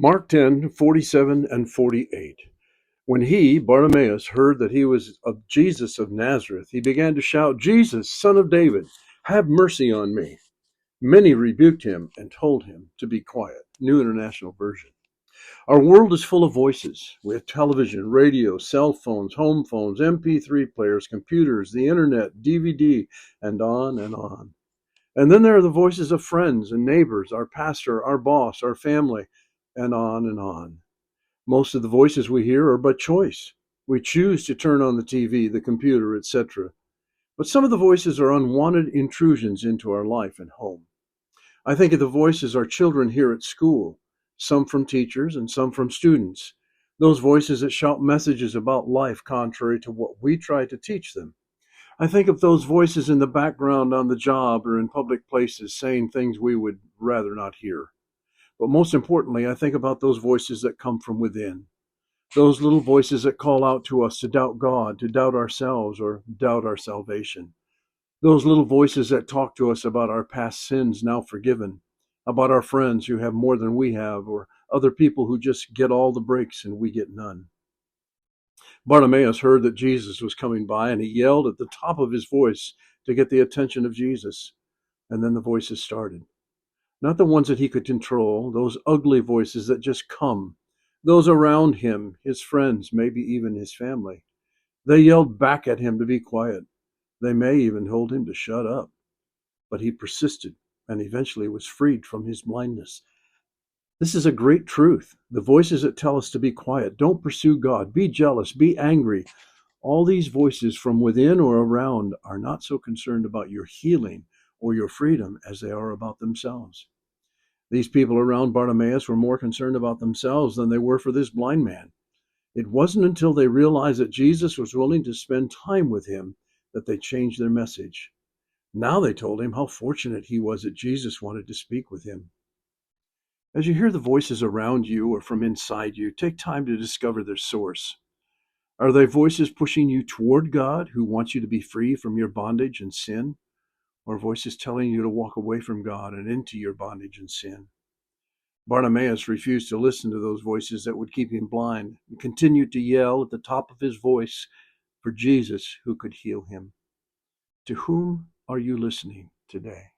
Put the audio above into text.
Mark 10:47 and 48. When he, Bartimaeus, heard that he was of Jesus of Nazareth, he began to shout, Jesus, son of David, have mercy on me. Many rebuked him and told him to be quiet. New International Version. Our world is full of voices. We have television, radio, cell phones, home phones, MP3 players, computers, the internet, DVD, and on and on. And then there are the voices of friends and neighbors, our pastor, our boss, our family, and on and on. Most of the voices we hear are by choice. We choose to turn on the TV, the computer, etc. But some of the voices are unwanted intrusions into our life and home. I think of the voices our children hear at school, some from teachers and some from students. Those voices that shout messages about life contrary to what we try to teach them. I think of those voices in the background on the job or in public places saying things we would rather not hear. But most importantly, I think about those voices that come from within. Those little voices that call out to us to doubt God, to doubt ourselves, or doubt our salvation. Those little voices that talk to us about our past sins now forgiven, about our friends who have more than we have, or other people who just get all the breaks and we get none. Bartimaeus heard that Jesus was coming by, and he yelled at the top of his voice to get the attention of Jesus. And then the voices started. Not the ones that he could control, those ugly voices that just come. Those around him, his friends, maybe even his family. They yelled back at him to be quiet. They may even told him to shut up. But he persisted and eventually was freed from his blindness. This is a great truth. The voices that tell us to be quiet, don't pursue God, be jealous, be angry. All these voices from within or around are not so concerned about your healing or your freedom as they are about themselves. These people around Bartimaeus were more concerned about themselves than they were for this blind man. It wasn't until they realized that Jesus was willing to spend time with him that they changed their message. Now they told him how fortunate he was that Jesus wanted to speak with him. As you hear the voices around you or from inside you, take time to discover their source. Are they voices pushing you toward God, who wants you to be free from your bondage and sin? Or voices telling you to walk away from God and into your bondage and sin? Bartimaeus refused to listen to those voices that would keep him blind and continued to yell at the top of his voice for Jesus who could heal him. To whom are you listening today?